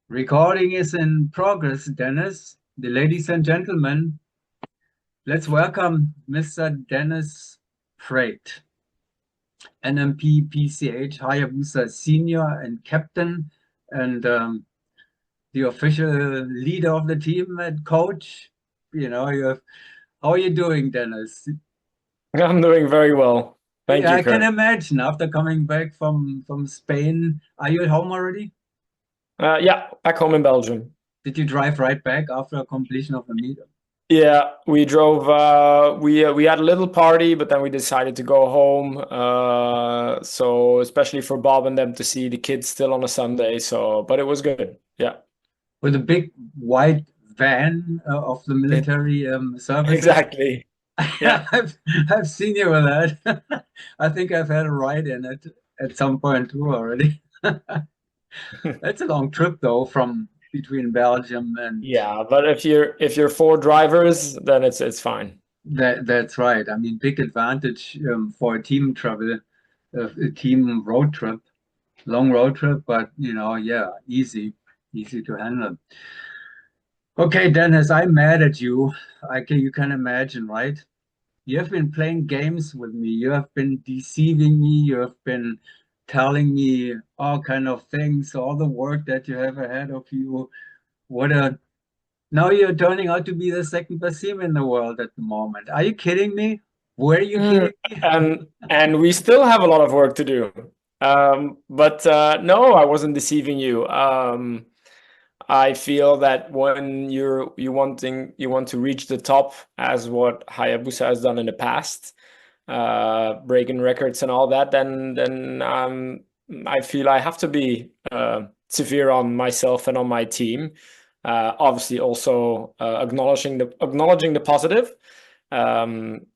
Recording is in progress, Dennis. The ladies and gentlemen, let's welcome Mr. Dennis Praet, NMP, PCH, HayaBusa senior and captain, and the official leader of the team and coach. How are you doing, Dennis? I'm doing very well. Thank Yeah, you, I can Kurt. imagine after coming back from Spain. Are you at home already? Yeah, back home in Belgium. Did you drive right back after completion of the meet? Yeah, we drove. We had a little party, but then we decided to go home. So especially for Bob and them to see the kids still on a Sunday. So, but it was good. Yeah, With a big white van of the it, military services. exactly. Yeah. I've seen you with that. I think I've had a ride in it at some point too already. It's a long trip though, from between Belgium and Yeah, but if you're four drivers, then it's fine. that's right. I mean, big advantage for a team travel, a team road trip, long road trip, but yeah, easy to handle. Okay, Dennis, I'm mad at you. You can imagine, right? You have been playing games with me. You have been deceiving me. You have been telling me all kind of things, all the work that you have ahead of you. What a Now you're turning out to be the second best team in the world at the moment. Are you kidding me? Were you Mm, kidding me? and we still have a lot of work to do. But no, I wasn't deceiving you. I feel that when you want to reach the top, as what Hayabusa has done in the past, breaking records and all that, then I feel I have to be severe on myself and on my team. Obviously, also acknowledging the positive.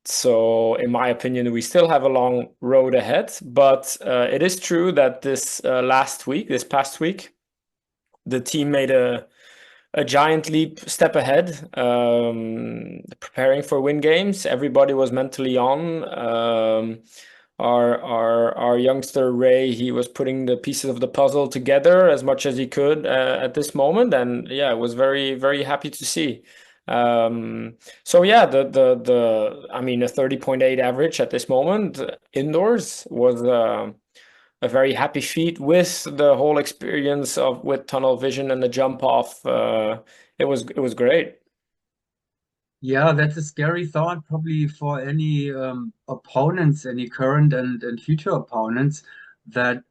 So, in my opinion, we still have a long road ahead. But it is true that this past week, the team made a giant leap step ahead, preparing for win games. Everybody was mentally on. Our youngster Ray, he was putting the pieces of the puzzle together as much as he could at this moment, and yeah, it was very very happy to see. So yeah, the I mean, a 30.8 average at this moment indoors was a very happy feat with the whole experience of with tunnel vision and the jump off. It was great. Yeah, that's a scary thought, probably for any opponents, any current and future opponents, that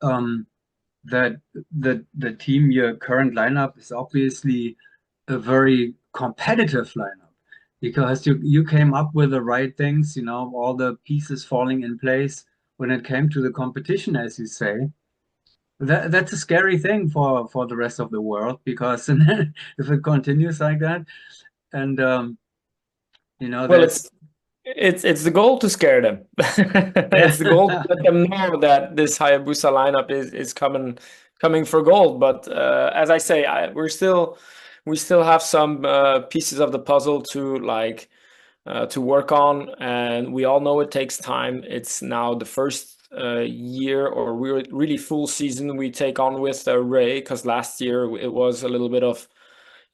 that the team, your current lineup is obviously a very competitive lineup because you came up with the right things, all the pieces falling in place when it came to the competition, as you say. That's a scary thing for the rest of the world because if it continues like that, and Well, there's it's the goal to scare them. yeah. It's the goal to let them know that this Hayabusa lineup is coming for gold. But as I say, we still have some pieces of the puzzle to work on, and we all know it takes time. It's now the first year or really full season we take on with Ray, because last year it was a little bit of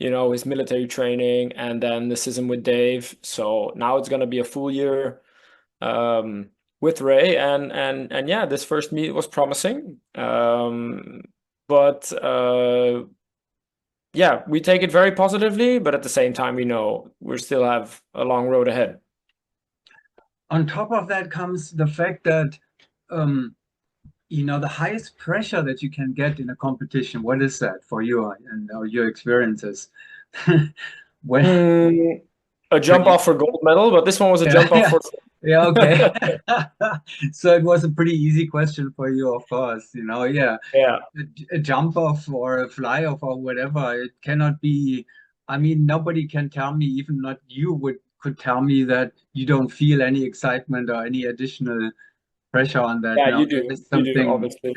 his military training and then the season with Dave. So now it's going to be a full year with Ray, and yeah, this first meet was promising. But yeah, we take it very positively, but at the same time, we know we still have a long road ahead. On top of that comes the fact that um, the highest pressure that you can get in a competition. What is that for you and your experiences? When Mm, a when jump you off for gold medal, but this one was a yeah jump off yeah for. yeah okay. So it was a pretty easy question for you, of course. Yeah, Yeah. a jump off or a fly off or whatever. It cannot be. I mean, nobody can tell me, even not you could tell me that you don't feel any excitement or any additional pressure on that. Yeah, No, that is you do, something. obviously.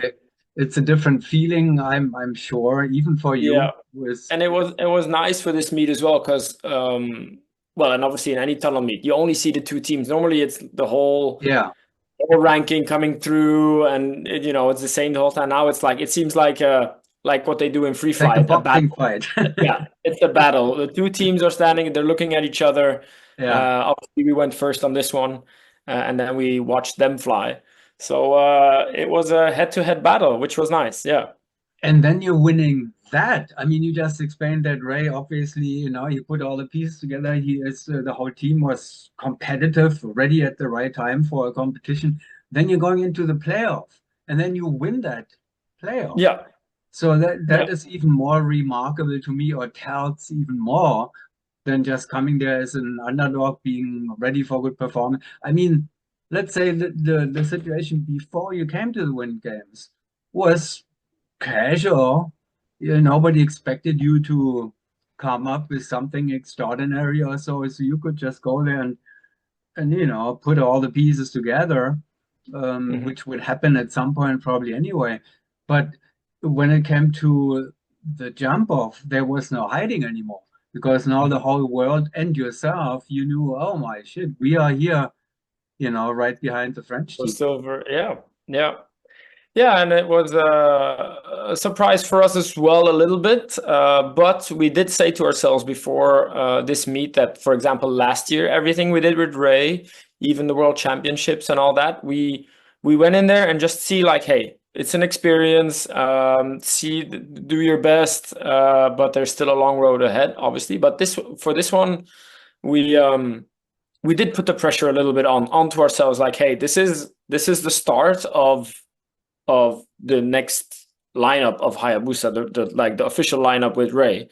It's a different feeling. I'm sure, even for you, Yeah. with And it was nice for this meet as well, because well, and obviously in any tunnel meet, you only see the two teams. Normally it's the yeah. whole ranking coming through, and it's the same the whole time. Now it's like, it seems like like what they do in free Like a flight, a boxing battle. fight. Yeah, it's a battle. The two teams are standing, they're looking at each other. Yeah. Obviously, we went first on this one, and then we watched them fly. So it was a head-to-head battle, which was nice. Yeah. And then you're winning that. I mean, you just explained that Ray, obviously, he put all the pieces together. The whole team was competitive, ready at the right time for a competition. Then you're going into the playoff, and then you win that playoff. Yeah. So that Yeah. is even more remarkable to me, or tells even more than just coming there as an underdog, being ready for good performance. I mean, let's say the situation before you came to the Win Games was casual. Nobody expected you to come up with something extraordinary or so. So you could just go there and put all the pieces together, Mhm. which would happen at some point probably anyway. But when it came to the jump off, there was no hiding anymore because now the Mhm. whole world and yourself, you knew, oh my shit, we are here, right behind the French Was team. silver. Yeah. Yeah. Yeah, and it was a surprise for us as well, a little bit. But we did say to ourselves before this meet that, for example, last year, everything we did with Ray, even the World Championships and all that, we went in there and just see like, hey, it's an experience. Do your best, but there's still a long road ahead, obviously. But this one, we we did put the pressure a little bit onto ourselves, like, hey, this is the start of the next lineup of HayaBusa, the official lineup with Ray.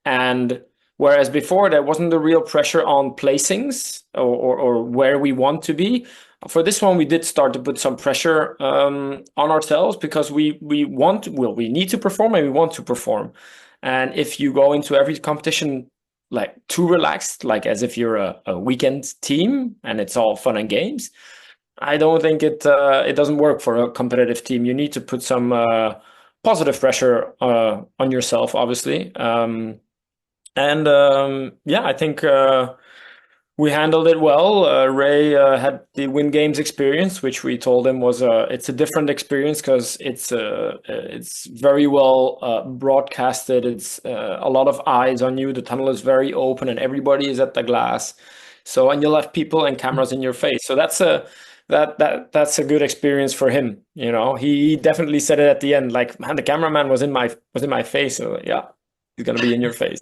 And whereas before there wasn't the real pressure on placings or where we want to be, for this one we did start to put some pressure on ourselves because we need to perform and we want to perform. And if you go into every competition like too relaxed, like as if you're a weekend team and it's all fun and games, I don't think it doesn't work for a competitive team. You need to put some positive pressure on yourself, obviously. Yeah, I think we handled it well. Ray had the Win Games experience, which we told him was it's a different experience because it's very well broadcasted. It's a lot of eyes on you. The tunnel is very open, and everybody is at the glass. So, and you'll have people and cameras in your face. So that's a good experience for him. He definitely said it at the end, like, man, the cameraman was in my face. So, yeah, he's gonna be in your face.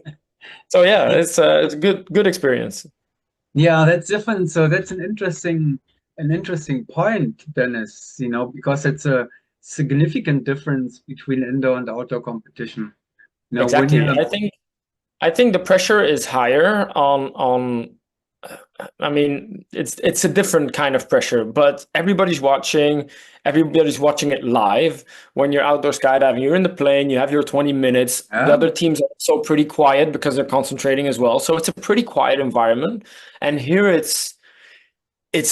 So yeah, it's a good experience. Yeah, that's different. So that's an interesting point, Dennis, because it's a significant difference between indoor and outdoor competition. When Exactly. you I think the pressure is higher on I mean, it's a different kind of pressure, but everybody's watching it live. When you're outdoor skydiving, you're in the plane, you have your 20 minutes. The yeah, other teams are also pretty quiet because they're concentrating as well. So it's a pretty quiet environment. And here it's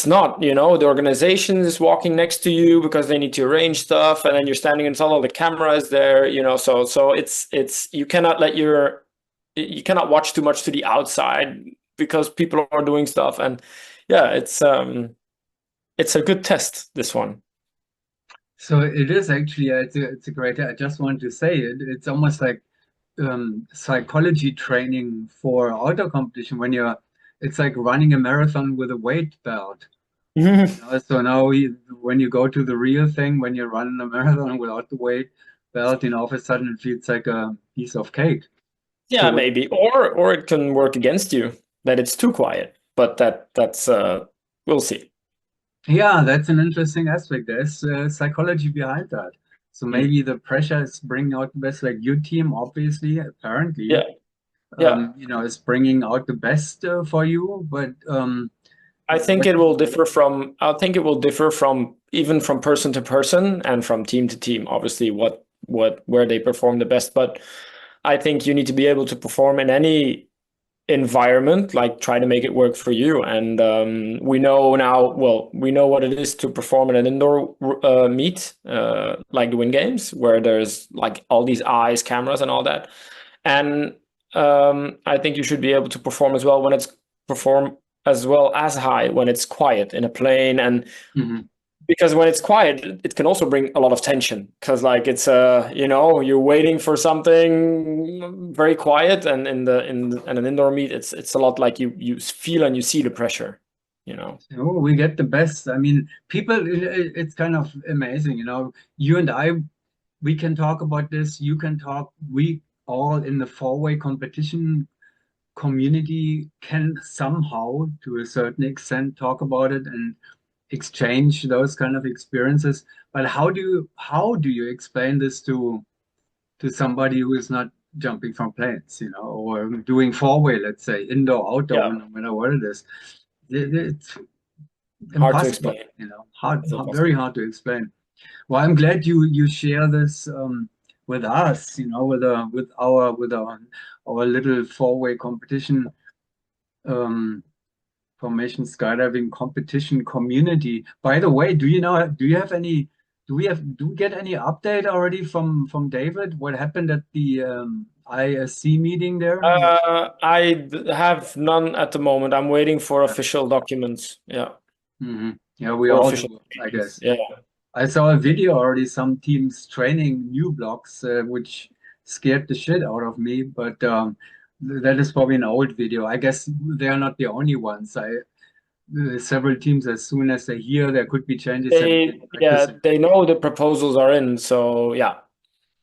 not, the organization is walking next to you because they need to arrange stuff, and then you're standing in front of the cameras there, so it's you cannot watch too much to the outside because people are doing stuff. And yeah, it's a good test, this one. so it is actually it's a great. I just want to say it's almost like psychology training for outdoor competition it's like running a marathon with a weight belt. So now when you go to the real thing, when you're running a marathon without the weight belt, all of a sudden it feels like a piece of cake. Yeah, So maybe, or it can work against you that it's too quiet, but that's we'll see. yeah, that's an interesting aspect. There's psychology behind that. So Mm. maybe the pressure is bringing out the best. Like your team, obviously, apparently, Yeah, yeah. is bringing out the best for you. But I think when it will differ from I think it will differ from even from person to person and from team to team, obviously, where they perform the best. But I think you need to be able to perform in any environment, like try to make it work for you. And we know now, well, we know what it is to perform in an indoor meet, like the Win Games, where there's like all these eyes, cameras, and all that. And I think you should be able to perform as well as high when it's quiet in a plane. And Mhm. because when it's quiet, it can also bring a lot of tension, because like it's you're waiting for something very quiet, and in an indoor meet, it's a lot like you feel and you see the pressure, Oh, we get the best. I mean, people, it's kind of amazing, You and I, we can talk about this. You can talk. We all in the four-way competition community can somehow, to a certain extent, talk about it and exchange those kind of experiences. But how do you explain this to somebody who is not jumping from planes, or doing four-way, let's say, indoor, outdoor, yeah, no matter what it is. It's hard to impossible, explain. hard, It's impossible. very hard to explain. Well, I'm glad you share this with us, with our little four-way competition, um, formation skydiving competition community. By the way, do we get any update already from David? What happened at the ISC meeting there? Have none at the moment. I'm waiting for Yeah. official documents. Yeah, Yeah, we or all official do, I documents. guess. Yeah. I saw a video already, some teams training new blocks, which scared the shit out of me, but that is probably an old video. I guess they are not the only ones. Several teams, as soon as they hear there could be changes, have been practicing. They know the proposals are in, so yeah.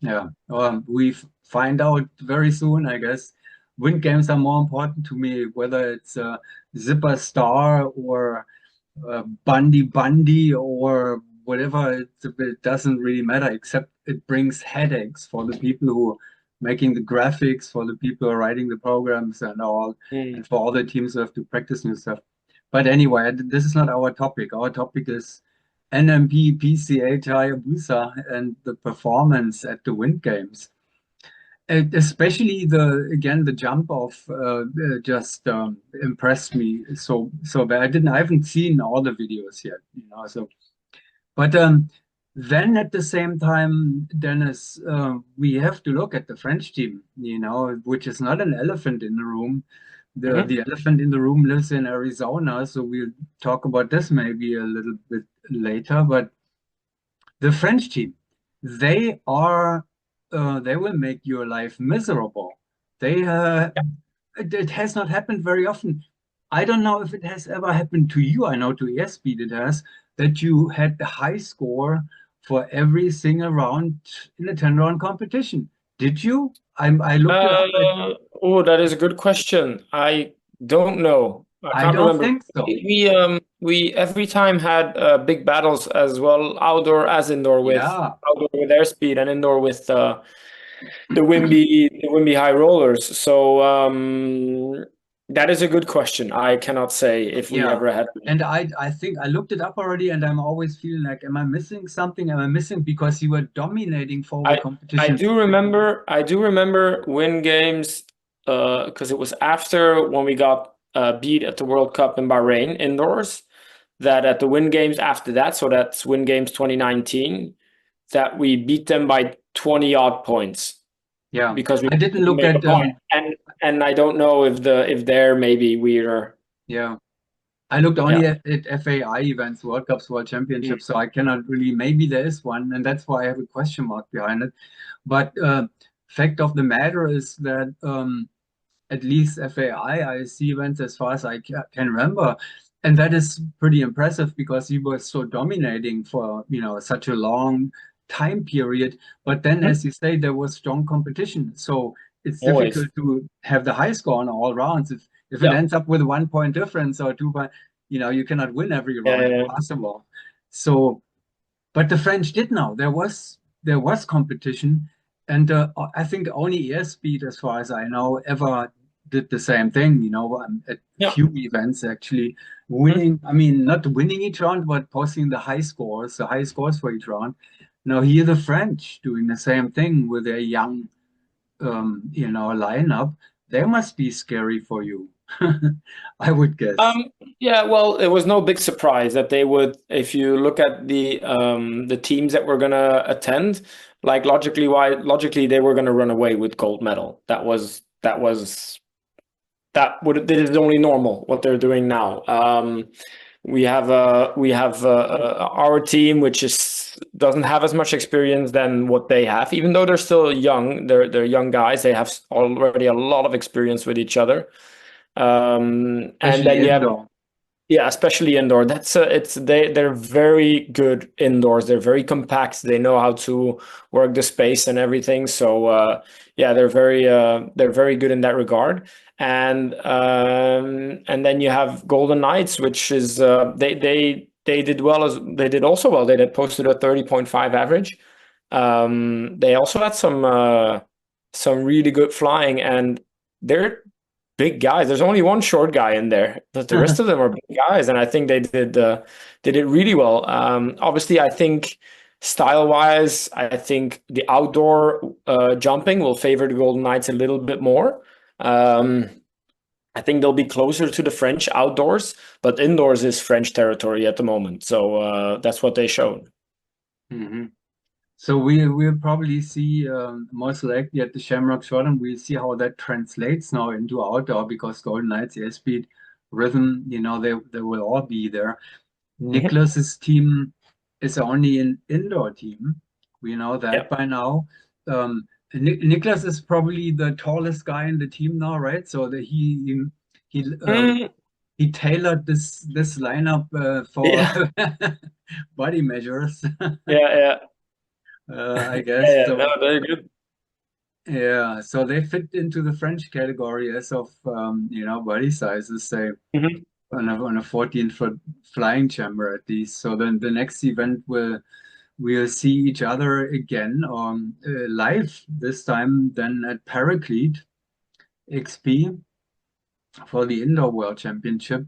Yeah, we find out very soon, I guess. Wind games are more important to me, whether it's Zipper Star or Bundy or whatever. It doesn't really matter, except it brings headaches for the people who are making the graphics, for the people who are writing the programs and all, Mm. and for all the teams who have to practice new stuff. But anyway, this is not our topic. Our topic is NMP, PCH, HayaBusa, and the performance at the Wind Games. And especially the jump off just impressed me so bad. I haven't seen all the videos yet, so but then at the same time, Dennis, we have to look at the French team, which is not an elephant in the room. The Mhm. the elephant in the room lives in Arizona, so we'll talk about this maybe a little bit later. But the French team, they are they will make your life miserable. They it has not happened very often. I don't know if it has ever happened to you. I know to airspeed it has, that you had the high score for every single round in a 10 round competition. Did you? I looked it up. Oh, that is a good question. I don't know. I I can't don't remember. think so. We every time had big battles as well, outdoor as indoor, with Yeah. outdoor with airspeed and indoor with the Wimby high rollers. So that is a good question. I cannot say if we Yeah. ever had. And I think I looked it up already, and I'm always feeling like, am I missing something? Am I missing because you were dominating four-way I competition? do remember win games, because it was after when we got beat at the World Cup in Bahrain indoors, that at the win games after that, so that's win games 2019, that we beat them by 20 odd points Yeah. because we I didn't couldn't look make a at point. And I don't know if there maybe we're. yeah. I looked Yeah. only at FAI events, World Cups, World Mm. Championships, so I cannot really, maybe there is one, and that's why I have a question mark behind it. But fact of the matter is that at least FAI, I see events as far as I can remember. And that is pretty impressive because he was so dominating for, such a long time period. But then, Mhm. as you say, there was strong competition. So it's Always. difficult to have the high score on all rounds. If it Yeah. ends up with a 1 point difference or 2 point, you cannot win every Yeah. round in Yeah. basketball. So but the French did now. There was competition, and I think only Airspeed, as far as I know, ever did the same thing. At Yeah. few events actually Mhm. winning. I mean, not winning each round, but posting the high scores for each round. Now here the French doing the same thing with their young, lineup. They must be scary for you, I would guess. Yeah, well, it was no big surprise that they would, if you look at the teams that were gonna attend, like logically they were gonna run away with gold medal. That is only normal what they're doing now. our team, which doesn't have as much experience than what they have, even though they're still young. They're young guys. They have already a lot of experience with each other. And Especially then you have, indoor. yeah, especially indoor. They're very good indoors. They're very compact. They know how to work the space and everything. So yeah, they're very good in that regard. And then you have Golden Knights, which is they did well as they did also well. They did posted a 30.5 average. They also had some really good flying, and they're big guys. There's only one short guy in there, but the rest of them are big guys, and I think they did it really well. Obviously, I think style-wise, I think the outdoor jumping will favor the Golden Knights a little bit more. Um, I think they'll be closer to the French outdoors, but indoors is French territory at the moment. So that's what they showed. Mhm. So we'll probably see most likely at the Shamrock Showdown, we'll see how that translates now into outdoor because Golden Knights, airspeed, rhythm, they will all be there. Mhm. Niklas's team is only an indoor team. We know that Yeah. by now. Niklas is probably the tallest guy in the team now, right? So that he Mm, he tailored this lineup for yeah. body measures, Yeah. Yeah. I Yeah. guess. Yeah. No, So they're good. yeah, so they fit into the French category as of body sizes. Say Mhm. on a 14-foot flying chamber at least. So then the next event we'll see each other again on live this time then at Paraclete XP for the Indoor World Championship.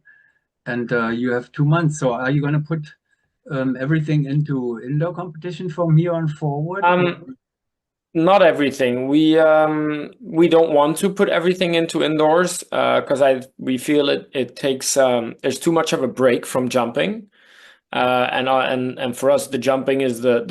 And you have 2 months. So are you going to put everything into indoor competition from here on forward? Or? Um, Not everything. We don't want to put everything into indoors because we feel it takes there's too much of a break from jumping. And for us the jumping is the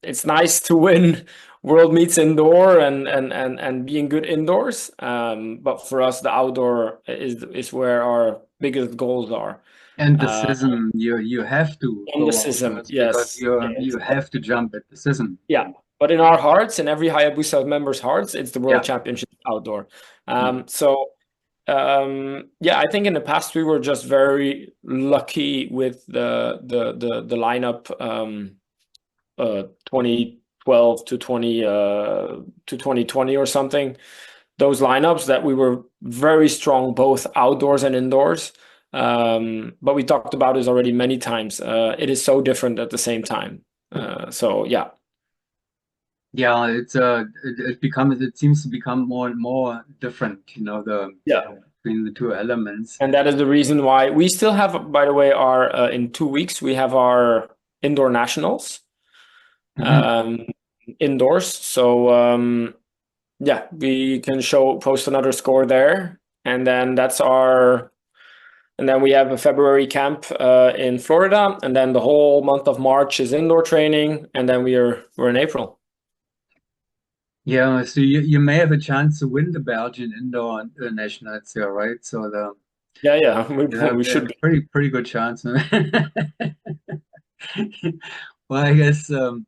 it's nice to win world meets indoor and being good indoors. But for us the outdoor is where our biggest goals are. And the Uh, SISM, you have to and the go system, outdoors because yes. you have to jump at the SISM. Yeah, but in our hearts, in every HayaBusa member's hearts, it's the World Yeah. Championship outdoor. Mm. Yeah, I think in the past we were just very lucky with the lineup 2012 to 2020 or something. Those lineups that we were very strong both outdoors and indoors. But we talked about this already many times. It is so different at the same time. So yeah. Yeah, it seems to become more and more different, Yeah. between the two elements. And that is the reason why we still have, by the way, our in 2 weeks we have our indoor nationals Mhm. um, indoors. So yeah, we can post another score there, and then and then we have a February camp in Florida, and then the whole month of March is indoor training, and then we're in April. Yeah, so you may have a chance to win the Belgian indoor nationals here, right? So Yeah, yeah, you we have should a be. pretty good chance. Well, I guess the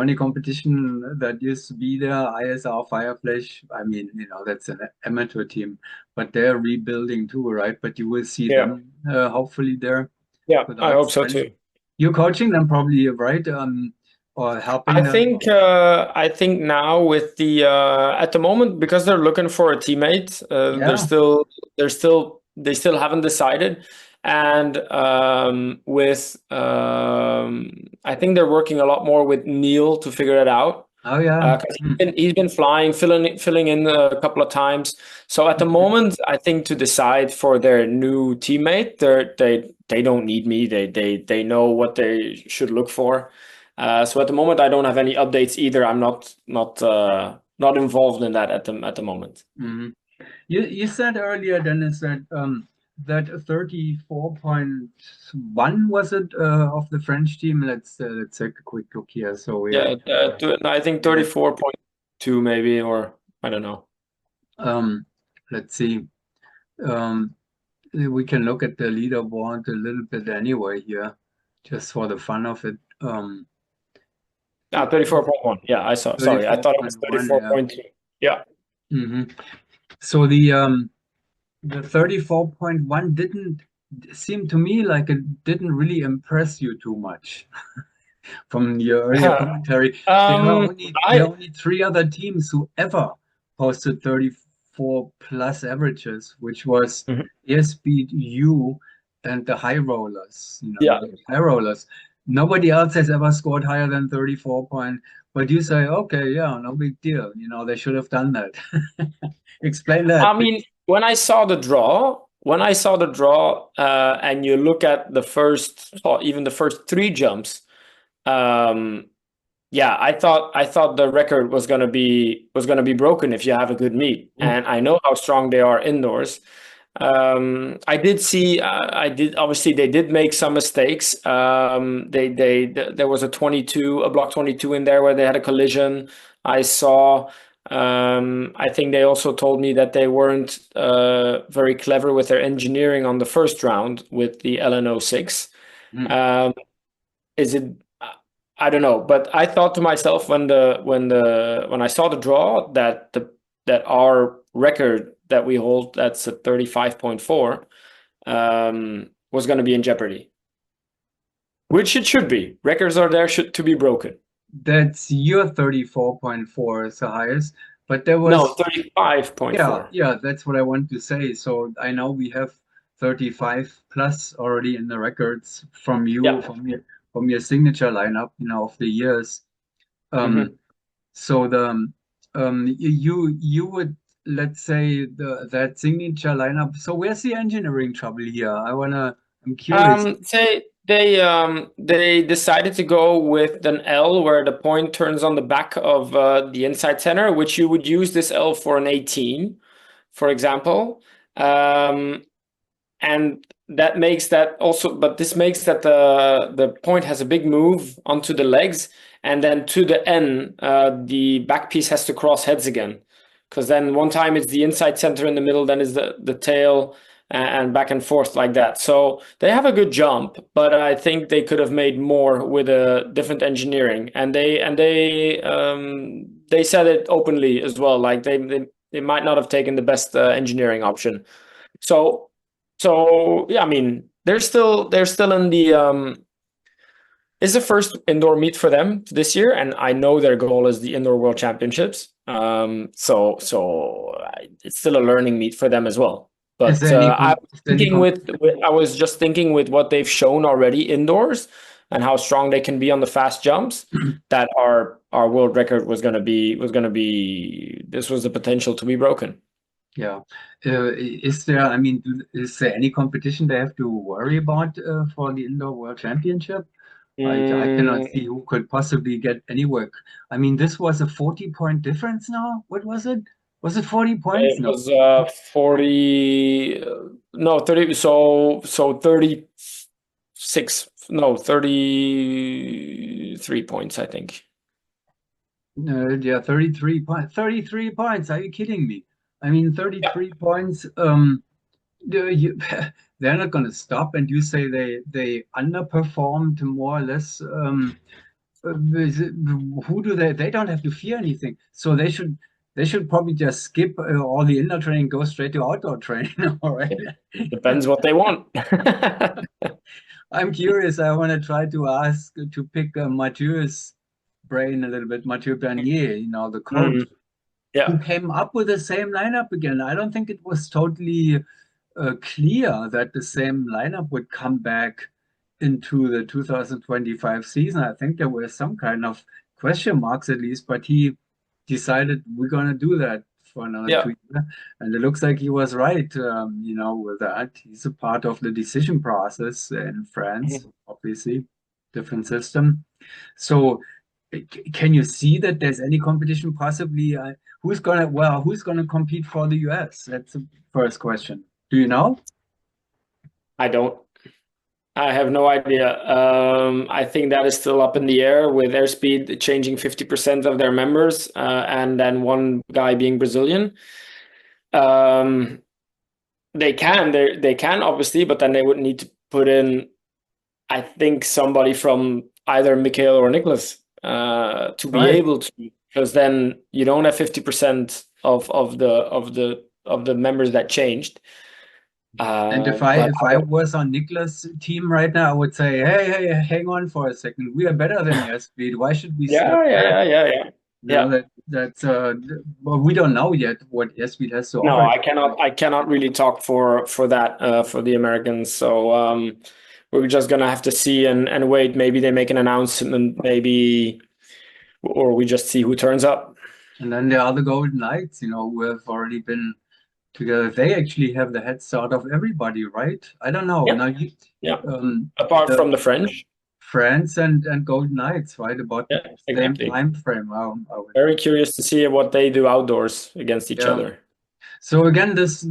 only competition that used to be there, ISR Fireflash, I mean, that's an amateur team, but they're rebuilding too, right? But you will see Yeah, them hopefully there yeah, I without hope so French. too. You're coaching them probably, right? Or helping them? I think now with the at the moment because they're looking for a teammate, Yeah. they still haven't decided, and with I think they're working a lot more with Neil to figure it out. Oh, yeah. 'Cause Hmm. he's been flying, filling in a couple of times. So at the moment, I think to decide for their new teammate, they don't need me. They know what they should look for. So at the moment, I don't have any updates either. I'm not involved in that at the moment. Hmm. You said earlier, Dennis, that 34.1 was it of the French team? Let's take a quick look here. So we have Yeah, I think yeah. 34.2 maybe, or I don't know. Um, let's see. Um, we can look at the leaderboard a little bit anyway here, just for the fun of it. 34.1. Yeah, I saw. Sorry, I thought it was 34.1, yeah. 34.2. Yeah. So the 34.1 didn't seem to me like it didn't really impress you too much from your earlier commentary. Um, There are I only three other teams who ever posted 34 plus averages, which was Mhm. Airspeed, U, and the High Rollers. You know, Yeah. the High Rollers. Nobody else has ever scored higher than 34 point. But you say, okay, yeah, no big deal. You know, they should have done that. Explain that, I please. mean, when I saw the draw, and you look at the first, or even the first three jumps, um, yeah, I thought the record was gonna be broken if you have a good meet, and I know how strong they are indoors. I did see, obviously they did make some mistakes. There was a block 22 in there where they had a collision. I saw. I think they also told me that they weren't very clever with their engineering on the first round with the LN06. Hmm. Um, is it? I don't know, but I thought to myself when I saw the draw that our record that we hold, that's a 35.4, was going to be in jeopardy, which it should be. Records are there to be broken. That's your 34.4 is the highest, but there No, was, yeah, 35.4. yeah, that's what I want to say. So I know we have 35 plus already in the records from you, Yeah. from your signature lineup, you know, of the years. Um, Mhm. so you would, let's say, that signature lineup. So where's the engineering trouble here? I'm curious. They decided to go with an L where the point turns on the back of the inside center, which you would use this L for an 18, for example. Um, and that makes that also, but this makes that the point has a big move onto the legs, and then to the N, the back piece has to cross heads again, because then one time it's the inside center in the middle, then is the tail, and back and forth like that. So they have a good jump, but I think they could have made more with a different engineering, and they said it openly as well, like they might not have taken the best engineering option. So so yeah, I mean, they're still in the it's the first indoor meet for them this year, and I know their goal is the indoor world championships. It's still a learning meet for them as well. Is But there any I was is there any thinking I was just thinking with what they've shown already indoors and how strong they can be on the fast jumps, that our world record was gonna be this was the potential to be broken. Yeah. Is there, I mean, is there any competition they have to worry about for the Indoor World Championship? I cannot Mm, see who could possibly get any work. I mean, this was a 40-point difference now. What was it? Was it 40 points? It No. was 40, no, 30, so 36, no, 33 points, I think. Yeah, 33 points. 33 points. Are you kidding me? I mean, Yeah. 33 points. You, they're not going to stop, and you say they underperformed more or less. Who do they don't have to fear anything, so they should probably just skip all the indoor training, go straight to outdoor training. All right. It depends what they want. I'm curious. I want to try to pick Mathieu's brain a little bit. Mathieu Bernier, you know, the coach, Mm, who yeah. came up with the same lineup again. I don't think it was totally clear that the same lineup would come back into the 2025 season. I think there were some kind of question marks at least, but he decided we're going to do that for another Yeah. 2 years. And it looks like he was right, you know, with that. He's a part of the decision process in France, Mhm. obviously, different system. So can you see that there's any competition possibly? Who's gonna compete for the US? That's the first question. Do you know? I don't. I have no idea. I think that is still up in the air with Airspeed changing 50% of their members, and then one guy being Brazilian. Um, They can obviously, but then they would need to put in, I think, somebody from either Mikhail or Nicholas to be Right. able to, because then you don't have 50% of the members that changed. And But if I was on Niklas' team right now, I would say, hey, hang on for a second. We are better than Speed. Why should we step yeah, yeah, back? yeah, yeah, yeah, You know yeah. that's well, we don't know yet what Speed has to No, offer. I cannot really talk for that for the Americans. So we're just gonna have to see and wait. Maybe they make an announcement, maybe, or we just see who turns up. And then there are the Golden Knights, who have already been together. They actually have the head start of everybody, right? I don't know. Yeah, Now yeah. um, Apart the from the French. France and Golden Knights, right? About the Yeah, same exactly. time frame. Very curious to see what they do outdoors against each Yeah. other. So again, this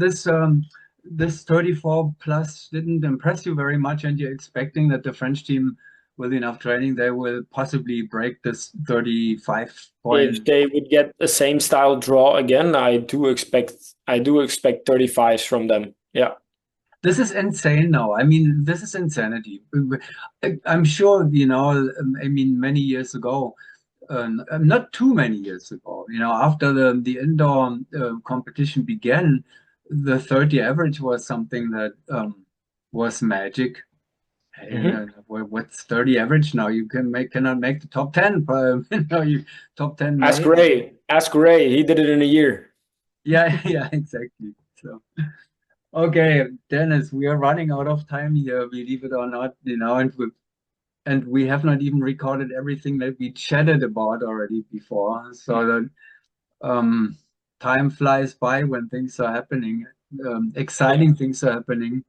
34 plus didn't impress you very much, and you're expecting that the French team, with enough training, they will possibly break this 35 If point. they would get the same style draw again, I do expect 35s from them. Yeah. This is insane now. I mean, this is insanity. I'm sure, I mean, many years ago, not too many years ago, after the indoor competition began, the 30 average was something that was magic. And Hmm. what's 30 average now? You cannot make the top 10. You top 10 Ask maybe. Ray. Ask Ray. He did it in a year. Yeah, yeah, exactly. So. Okay, Dennis, we are running out of time here, believe it or not, and we have not even recorded everything that we chatted about already before. So that time flies by when things are happening, Yeah. exciting things are happening,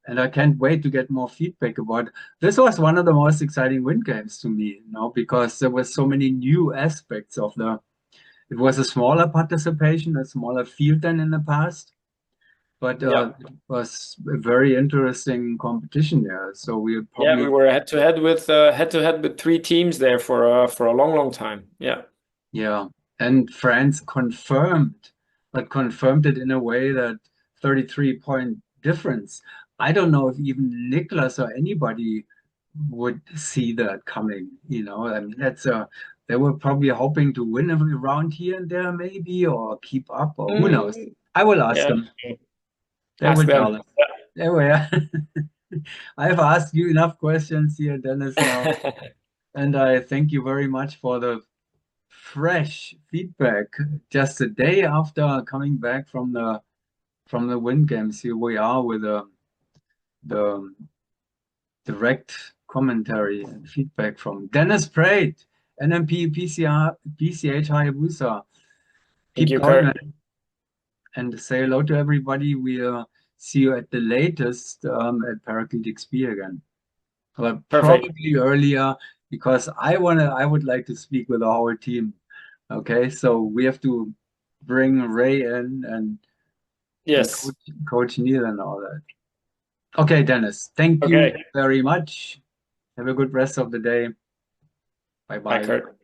and I can't wait to get more feedback about. This was one of the most exciting win games to me, because there were so many new aspects of the. It was a smaller participation, a smaller field than in the past. But Yeah. it was a very interesting competition there. So we Yeah, we probably, were head to head with three teams there for a long, long time. Yeah. yeah. And France confirmed, but confirmed it in a way that 33-point difference. I don't know if even Niklas or anybody would see that coming. I mean, they were probably hoping to win every round here and there, maybe, or keep up, or who knows. Mm, I will ask yeah. them. They Ask will tell them. us. They will. I've asked you enough questions here, Dennis, now, and I thank you very much for the fresh feedback. Just a day after coming back from the Wind Games, here we are with the direct commentary and feedback from Dennis Praet, NMP, PCH, HayaBusa. Thank Keep you, going, Kurt. man, and say hello to everybody. We'll see you at the latest at Paraclete XP again. But Perfect. probably earlier because I would like to speak with the whole team. Okay, so we have to bring Ray in and Yes. coach Neil and all that. Okay, Dennis, thank you Okay. very much. Have a good rest of the day. Bye Bye, bye. Kurt.